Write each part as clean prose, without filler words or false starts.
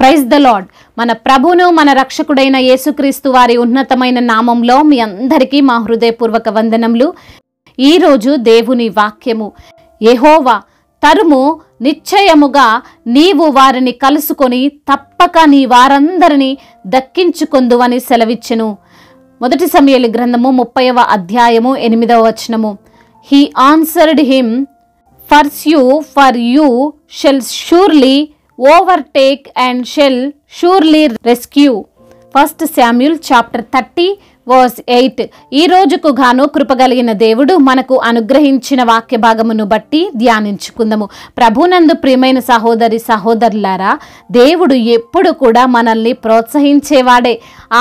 Praise the lord. మన ప్రభువును మన రక్షకుడైన యేసుక్రీస్తు వారి ఉన్నతమైన నామంలో మీ అందరికీ మా హృదయపూర్వక వందనములు. ఈరోజు దేవుని వాక్యము, యెహోవా తరుము నిశ్చయముగా నీవు వారిని కలుసుకొని తప్పక నీ వారందరినీ దక్కించుకొందువని సెలవిచ్చెను. మొదటి సమూయేలు గ్రంథము 30వ అధ్యాయము 8వ వచనము. He answered him, for you shall surely overtake and shall surely rescue. 1 Samuel chapter 30 verse 8. ఈ రోజుకు గాను కృపగలిగిన దేవుడు మనకు అనుగ్రహించిన వాక్య భాగమును బట్టి ధ్యానించుకుందాము. ప్రభునందు ప్రియమైన సహోదరి సహోదరులారా, దేవుడు ఎప్పుడు కూడా మనల్ని ప్రోత్సహించేవాడే.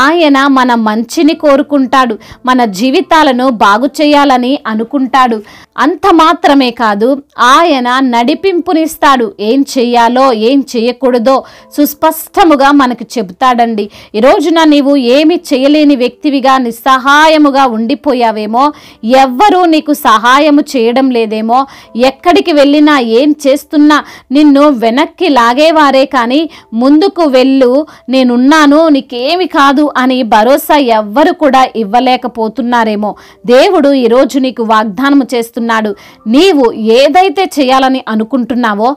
ఆయన మన మంచిని కోరుకుంటాడు, మన జీవితాలను బాగు చేయాలని అనుకుంటాడు. అంత మాత్రమే కాదు, ఆయన నడిపింపునిస్తాడు. ఏం చెయ్యాలో ఏం చేయకూడదో సుస్పష్టముగా మనకు చెబుతాడండి. ఈ రోజున నీవు ఏమి చేయలేని వ్యక్తివిగా నిస్సహాయముగా ఉండిపోయావేమో, ఎవ్వరూ నీకు సహాయము చేయడం లేదేమో, ఎక్కడికి వెళ్ళినా ఏం చేస్తున్నా నిన్ను వెనక్కి లాగేవారే కానీ ముందుకు వెళ్ళు, నేనున్నాను, నీకేమి కాదు అని భరోసా ఎవ్వరు కూడా ఇవ్వలేకపోతున్నారేమో. దేవుడు ఈరోజు నీకు వాగ్దానము చేస్తున్నాడు. నీవు ఏదైతే చేయాలని అనుకుంటున్నావో,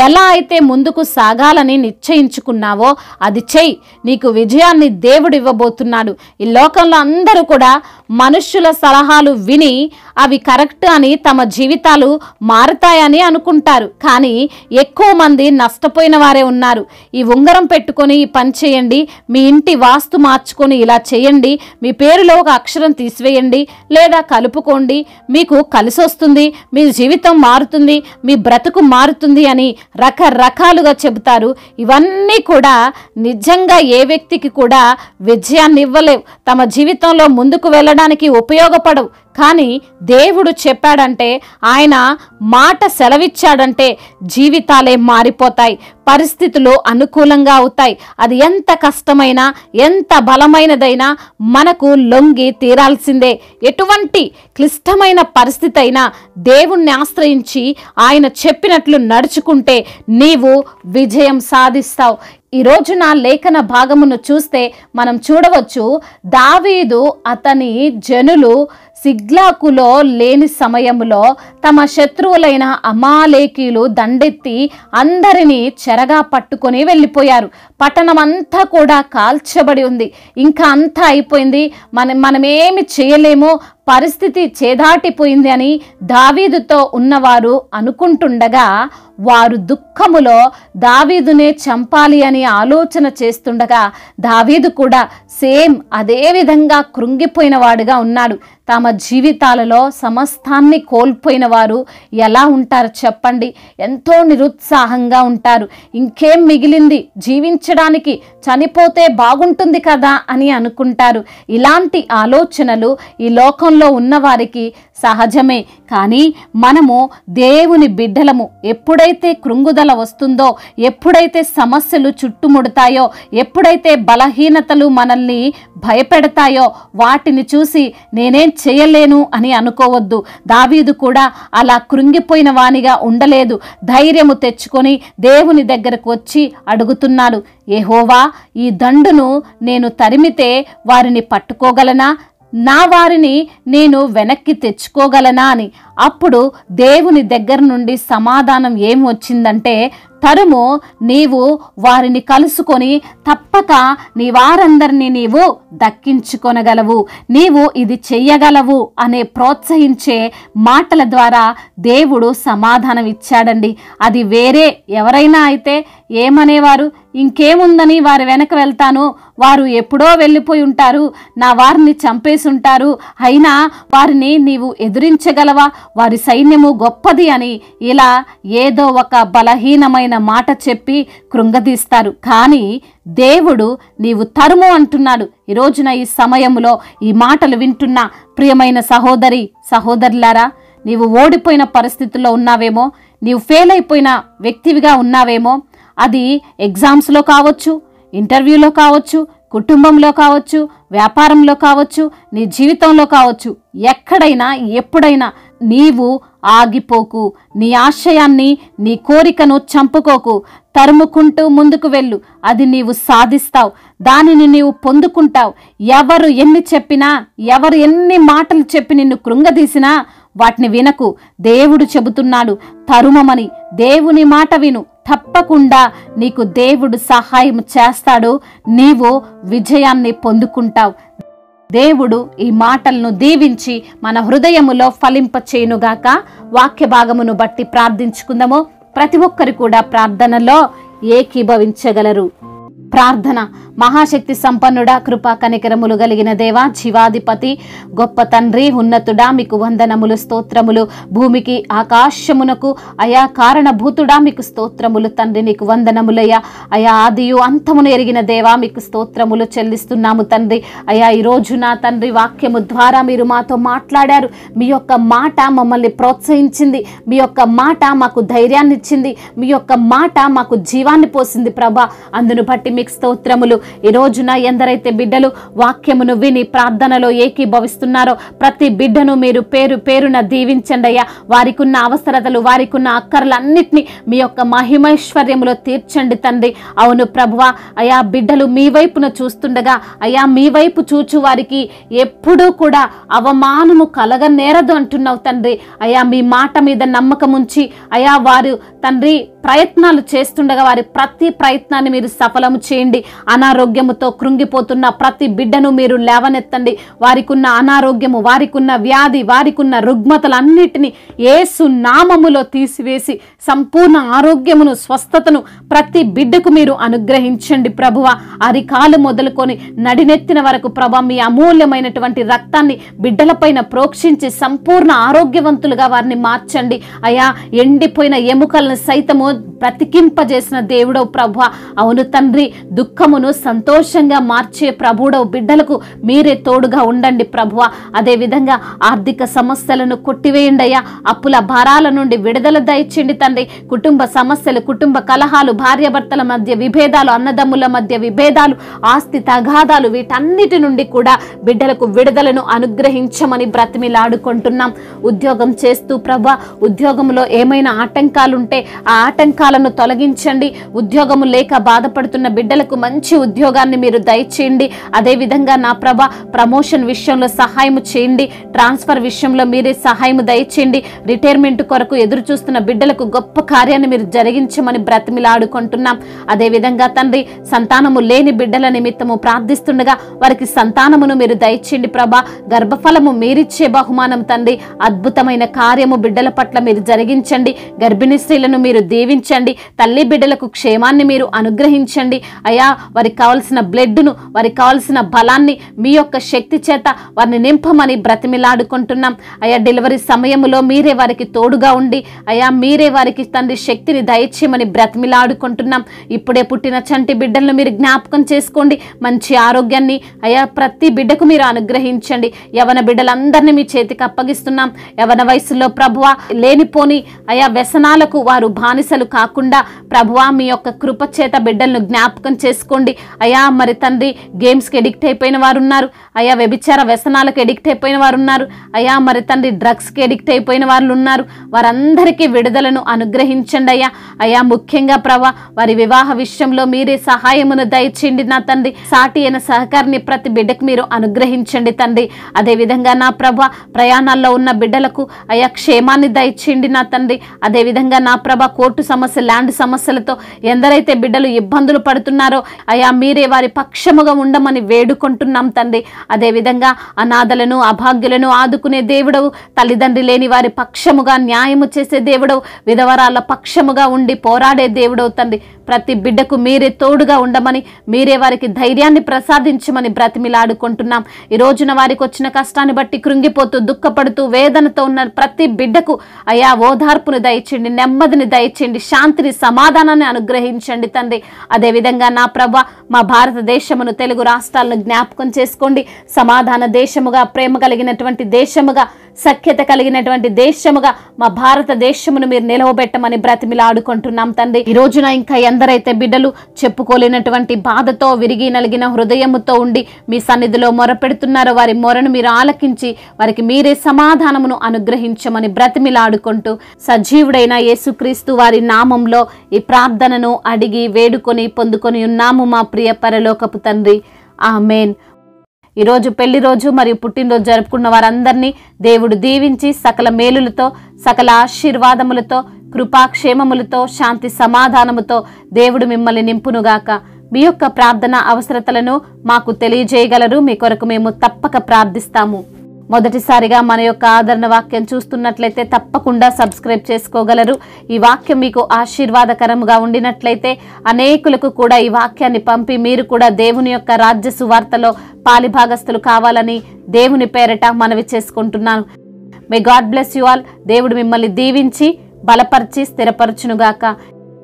ఎలా అయితే ముందుకు సాగాలని నిశ్చయించుకున్నావో అది చెయ్యి. నీకు విజయాన్ని దేవుడు ఇవ్వబోతున్నాడు. ఈ లోకంలో అందరూ కూడా మనుష్యుల సలహాలు విని అవి కరెక్ట్ అని తమ జీవితాలు మారుతాయని అనుకుంటారు. కానీ ఎక్కువ మంది నష్టపోయిన వారే ఉన్నారు. ఈ ఉంగరం పెట్టుకొని ఈ పని చేయండి, మీ ఇంటి వాస్తు మార్చుకొని ఇలా చేయండి, మీ పేరులో ఒక అక్షరం తీసివేయండి లేదా కలుపుకోండి, మీకు కలిసి వస్తుంది, మీ జీవితం మారుతుంది, మీ బ్రతుకు మారుతుంది అని రకరకాలుగా చెబుతారు. ఇవన్నీ కూడా నిజంగా ఏ వ్యక్తికి కూడా విజయాన్ని ఇవ్వలేవు, తమ జీవితంలో ముందుకు వెళ్ళడానికి ఉపయోగపడవు. కానీ దేవుడు చెప్పాడంటే, ఆయన మాట సెలవిచ్చాడంటే జీవితాలే మారిపోతాయి, పరిస్థితులు అనుకూలంగా అవుతాయి. అది ఎంత కష్టమైనా ఎంత బలమైనదైనా మనకు లొంగి తీరాల్సిందే. ఎటువంటి క్లిష్టమైన పరిస్థితి అయినా దేవుణ్ణి ఆశ్రయించి ఆయన చెప్పినట్లు నడుచుకుంటే నీవు విజయం సాధిస్తావు. ఈ రోజున లేఖన భాగమును చూస్తే మనం చూడవచ్చు, దావీదు అతని జనులు సిగ్లాకులో లేని సమయములో తమ శత్రువులైన అమాలేకీయులు దండెత్తి అందరినీ చెరగా పట్టుకొని వెళ్ళిపోయారు. పట్టణం అంతా కూడా కాల్చబడి ఉంది. ఇంకా అంతా అయిపోయింది, మనమేమి చేయలేము, పరిస్థితి చేదాటిపోయింది అని దావీదుతో ఉన్నవారు అనుకుంటుండగా, వారు దుఃఖములో దావీదునే చంపాలి అని ఆలోచన చేస్తుండగా దావీదు కూడా సేమ్ అదే విధంగా కృంగిపోయిన వాడుగా ఉన్నాడు. తమ జీవితాలలో సమస్తాన్ని కోల్పోయిన వారు ఎలా ఉంటారు చెప్పండి? ఎంతో నిరుత్సాహంగా ఉంటారు. ఇంకేం మిగిలింది జీవించడానికి, చనిపోతే బాగుంటుంది కదా అని అనుకుంటారు. ఇలాంటి ఆలోచనలు ఈ లోకంలో ఉన్నవారికి సహజమే. కానీ మనము దేవుని బిడ్డలము. ఎప్పుడైతే కృంగుదల వస్తుందో, ఎప్పుడైతే సమస్యలు చుట్టుముడతాయో, ఎప్పుడైతే బలహీనతలు మనల్ని భయపెడతాయో, వాటిని చూసి నేనేం చేయలేను అని అనుకోవద్దు. దావీదు కూడా అలా కృంగిపోయిన వానిగా ఉండలేదు. ధైర్యము తెచ్చుకొని దేవుని దగ్గరకు వచ్చి అడుగుతున్నాడు, యెహోవా, ఈ దండును నేను తరిమితే వారిని పట్టుకోగలనా? నా వారిని నేను వెనక్కి తెచ్చుకోగలనా అని. అప్పుడు దేవుని దగ్గర నుండి సమాధానం ఏం వచ్చిందంటే, తరుము, నీవు వారిని కలుసుకొని తప్పక నీ వారందరినీ నీవు దక్కించుకొనగలవు, నీవు ఇది చెయ్యగలవు అనే ప్రోత్సహించే మాటల ద్వారా దేవుడు సమాధానం ఇచ్చాడండి. అది వేరే ఎవరైనా అయితే ఏమనేవారు? ఇంకేముందని వారి వెనక వెళ్తాను, వారు ఎప్పుడో వెళ్ళిపోయి ఉంటారు, నా వారిని చంపేసి ఉంటారు, అయినా వారిని నీవు ఎదిరించగలవా? వారి సైన్యము గొప్పది అని ఇలా ఏదో ఒక బలహీనమైన మాట చెప్పి కృంగదీస్తారు. కానీ దేవుడు నీవు తరుము అంటున్నాడు. ఈ రోజున ఈ సమయంలో ఈ మాటలు వింటున్న ప్రియమైన సహోదరి సహోదరులారా, నీవు ఓడిపోయిన పరిస్థితుల్లో ఉన్నావేమో, నీవు ఫెయిల్ అయిపోయిన వ్యక్తివిగా ఉన్నావేమో. అది ఎగ్జామ్స్లో కావచ్చు, ఇంటర్వ్యూలో కావచ్చు, కుటుంబంలో కావచ్చు, వ్యాపారంలో కావచ్చు, నీ జీవితంలో కావచ్చు, ఎక్కడైనా ఎప్పుడైనా నీవు ఆగిపోకు, నీ ఆశయాన్ని, నీ కోరికను చంపుకోకు. తరుముకుంటూ ముందుకు వెళ్ళు, అది నీవు సాధిస్తావు, దానిని నీవు పొందుకుంటావు. ఎవరు ఎన్ని చెప్పినా, ఎవరు ఎన్ని మాటలు చెప్పి నిన్ను కృంగదీసినా వాటిని వినకు. దేవుడు చెబుతున్నాడు తరుమమని. దేవుని మాట విను, తప్పకుండా నీకు దేవుడు సహాయం చేస్తాడు. నీవు విజయాన్ని పొందుకుంటావు. దేవుడు ఈ మాటలను దీవించి మన హృదయములో ఫలింపచేయునుగాక. వాక్య భాగమును బట్టి ప్రార్థించుకుందాము. ప్రతి ఒక్కరు కూడా ప్రార్థనలో ఏకీభవించగలరు. ప్రార్థన. మహాశక్తి సంపన్నుడా, కృపా కనికరములు కలిగిన దేవా, జీవాధిపతి, గొప్ప తండ్రి, ఉన్నతుడా, మీకు వందనములు, స్తోత్రములు. భూమికి ఆకాశమునకు అయా కారణభూతుడా, మీకు స్తోత్రములు తండ్రి. నీకు వందనములయ్యా. అయా ఆదియు అంతమును ఎరిగిన దేవా, మీకు స్తోత్రములు చెల్లిస్తున్నాము తండ్రి. అయా ఈ రోజు నా తండ్రి వాక్యము ద్వారా మీరు మాతో మాట్లాడారు. మీ యొక్క మాట మమ్మల్ని ప్రోత్సహించింది. మీ యొక్క మాట మాకు ధైర్యాన్ని ఇచ్చింది. మీ యొక్క మాట మాకు జీవాన్ని పోసింది ప్రభా. అందును బట్టి మీకు స్తోత్రములు. ఈ రోజున ఎందరైతే బిడ్డలు వాక్యమును విని ప్రార్థనలో ఏకీభవిస్తున్నారో ప్రతి బిడ్డను మీరు పేరు పేరున దీవించండి అయ్యా. వారికి ఉన్న అవసరతలు, వారికి ఉన్న అక్కర్లన్నిటినీ మీ యొక్క మహిమైశ్వర్యములో తీర్చండి తండ్రి. అవును ప్రభువా, అయా బిడ్డలు మీ వైపున చూస్తుండగా అయా మీ వైపు చూచు వారికి ఎప్పుడూ కూడా అవమానము కలగనేరదు అంటున్నావు తండ్రి. అయా మీ మాట మీద నమ్మకం ఉంచి అయా వారు తండ్రి ప్రయత్నాలు చేస్తుండగా వారి ప్రతి ప్రయత్నాన్ని మీరు సఫలము చేయండి. అనారోగ్యముతో కృంగిపోతున్న ప్రతి బిడ్డను మీరు లేవనెత్తండి. వారికి ఉన్న అనారోగ్యము, వారికి ఉన్న వ్యాధి, వారికి ఉన్న రుగ్మతలన్నిటినీ యేసు నామములో తీసివేసి సంపూర్ణ ఆరోగ్యమును, స్వస్థతను ప్రతి బిడ్డకు మీరు అనుగ్రహించండి ప్రభువ. అరికాలు మొదలుకొని నడినెత్తిన వరకు ప్రభా మీ అమూల్యమైనటువంటి రక్తాన్ని బిడ్డలపైన ప్రోక్షించి సంపూర్ణ ఆరోగ్యవంతులుగా వారిని మార్చండి అయా. ఎండిపోయిన ఎముకలను సైతము బ్రతికింపజేసిన దేవుడవు ప్రభువ. అవును తండ్రి, దుఃఖమును సంతోషంగా మార్చే ప్రభుడవు. బిడ్డలకు మీరే తోడుగా ఉండండి ప్రభువ. అదేవిధంగా ఆర్థిక సమస్యలను కొట్టివేయండి అయ్యా. అప్పుల భారాల నుండి విడుదల దయచేయండి తండ్రి. కుటుంబ సమస్యలు, కుటుంబ కలహాలు, భార్యాభర్తల మధ్య విభేదాలు, అన్నదమ్ముల మధ్య విభేదాలు, ఆస్తి తగాదాలు, వీటన్నిటి నుండి కూడా బిడ్డలకు విడుదలను అనుగ్రహించమని బ్రతిమిలాడుకుంటున్నాం. ఉద్యోగం చేస్తూ ప్రభా ఉద్యోగంలో ఏమైనా ఆటంకాలుంటే ఆ ఆటంకాలను తొలగించండి. ఉద్యోగము లేక బాధపడుతున్న బిడ్డలకు మంచి ఉద్యోగాన్ని మీరు దయచేయండి. అదేవిధంగా నా ప్రభ ప్రమోషన్ విషయంలో సహాయం చేయండి. ట్రాన్స్ఫర్ విషయంలో మీరే సహాయం దయచేయండి. రిటైర్మెంట్ కొరకు ఎదురు చూస్తున్న బిడ్డలకు గొప్ప కార్యాన్ని మీరు జరిగించమని బ్రతిమిలాడుకుంటున్నాం. అదేవిధంగా తండ్రి సంతానము లేని బిడ్డల నిమిత్తము ప్రార్థిస్తుండగా వారికి సంతానమును మీరు దయచేయండి ప్రభా. గర్భఫలము మీరిచ్చే బహుమానం తండ్రి. అద్భుతమైన కార్యము బిడ్డల పట్ల మీరు జరిగించండి. గర్భిణీ స్త్రీలను మీరు దీవించండి. తల్లి బిడ్డలకు క్షేమాన్ని మీరు అనుగ్రహించండి అయా. వారికి కావలసిన బ్లడ్ను, వారికి కావలసిన బలాన్ని మీ యొక్క శక్తి చేత వారిని నింపమని బ్రతిమిలాడుకుంటున్నాం అయా. డెలివరీ సమయంలో మీరే వారికి తోడుగా ఉండి అయా మీరే వారికి తండ్రి శక్తిని దయచేయమని బ్రతిమిలాడుకుంటున్నాం. ఇప్పుడే పుట్టిన చంటి బిడ్డలను మీరు జ్ఞాపకం చేసుకోండి. మంచి ఆరోగ్యాన్ని అయా ప్రతి బిడ్డకు మీరు అనుగ్రహించండి. యవన బిడ్డలందరినీ మీ చేతికి అప్పగిస్తున్నాం. యవన వయసులో ప్రభువా లేనిపోని అయా వ్యసనాలకు వారు బానిసలు కాకుండా ప్రభువా మీ యొక్క కృప చేత బిడ్డలను జ్ఞాపకం చేసుకోండి అయా. మరి తండ్రి గేమ్స్కి ఎడిక్ట్ అయిపోయిన వారు ఉన్నారు అయా. వ్యభిచార వ్యసనాలకు ఎడిక్ట్ అయిపోయిన వారు ఉన్నారు అయా. మరి తండ్రి డ్రగ్స్కి ఎడిక్ట్ అయిపోయిన వాళ్ళు ఉన్నారు. వారందరికీ విడుదలను అనుగ్రహించండి అయ్యా. అయా ముఖ్యంగా ప్రభా వారి వివాహ విషయంలో మీరే సహాయమును దయచేయండి నా తండ్రి. సాటి అయిన సహకారిని ప్రతి బిడ్డకు మీరు అనుగ్రహించండి తండ్రి. అదేవిధంగా నా ప్రభా ప్రయాణాల్లో ఉన్న బిడ్డలకు అయా క్షేమాన్ని దయచేయండి నా తండ్రి. అదేవిధంగా నా ప్రభా కోర్టు సమస్య, ల్యాండ్ సమస్యలతో ఎందరైతే బిడ్డలు ఇబ్బందులు పడుతున్నారో అయా మీరే వారి పక్షముగా ఉండమని వేడుకుంటున్నాం తండ్రి. అదేవిధంగా అనాథలను, అభాగ్యులను ఆదుకునే దేవుడవు. తల్లిదండ్రి లేని వారి పక్షముగా న్యాయము చేసే దేవుడవు. విధవరాల పక్షముగా ఉండి పోరాడే దేవుడవు తండ్రి. ప్రతి బిడ్డకు మీరే తోడుగా ఉండమని, మీరే వారికి ధైర్యాన్ని ప్రసాదించమని బ్రతిమిలాడుకుంటున్నాం. ఈ రోజున వారికి వచ్చిన కష్టాన్ని బట్టి కృంగిపోతూ, దుఃఖపడుతూ, వేదనతో ఉన్న ప్రతి బిడ్డకు అయా ఓదార్పును దయచేయండి, నెమ్మదిని దయచేయండి, శాంతిని, సమాధానాన్ని అనుగ్రహించండి తండ్రి. అదేవిధంగా నా ప్రభా మా భారతదేశమును, తెలుగు రాష్ట్రాలను జ్ఞాపకం చేసుకోండి. సమాధాన దేశముగా, ప్రేమ కలిగినటువంటి దేశముగా, సఖ్యత కలిగినటువంటి దేశముగా మా భారతదేశమును మీరు నిలవబెట్టమని బ్రతిమిలాడుకుంటున్నాం తండ్రి. ఈ రోజున ఇంకా ఎందరైతే బిడ్డలు చెప్పుకోలేనటువంటి బాధతో విరిగి నలిగిన హృదయముతో ఉండి మీ సన్నిధిలో మొరపెడుతున్నారో వారి మొరను మీరు ఆలకించి వారికి మీరే సమాధానమును అనుగ్రహించమని బ్రతిమిలాడుకుంటూ సజీవుడైన యేసుక్రీస్తు వారి నామంలో ఈ ప్రార్థనను అడిగి వేడుకొని పొందుకొని ఉన్నాము మా ప్రియ పరలోకపు తండ్రి. ఆమేన్. ఈరోజు పెళ్లి రోజు మరియు పుట్టినరోజు జరుపుకున్న వారందరినీ దేవుడు దీవించి సకల మేలులతో సకల ఆశీర్వాదములతో కృపాక్షేమములతో శాంతి సమాధానముతో దేవుడు మిమ్మల్ని నింపునుగాక. మీ యొక్క ప్రార్థన అవసరతలను మాకు తెలియజేయగలరు. మీ కొరకు మేము తప్పక ప్రార్థిస్తాము. మొదటిసారిగా మన యొక్క ఆదరణ వాక్యం చూస్తున్నట్లయితే తప్పకుండా సబ్స్క్రైబ్ చేసుకోగలరు. ఈ వాక్యం మీకు ఆశీర్వాదకరంగా ఉండినట్లయితే అనేకులకు కూడా ఈ వాక్యాన్ని పంపి మీరు కూడా దేవుని యొక్క రాజ్య సువార్తలో పాలిభాగస్తులు కావాలని దేవుని పేరట మనవి చేసుకుంటున్నాను. May God bless you all. దేవుడు మిమ్మల్ని దీవించి బలపరిచి స్థిరపరచునుగాక.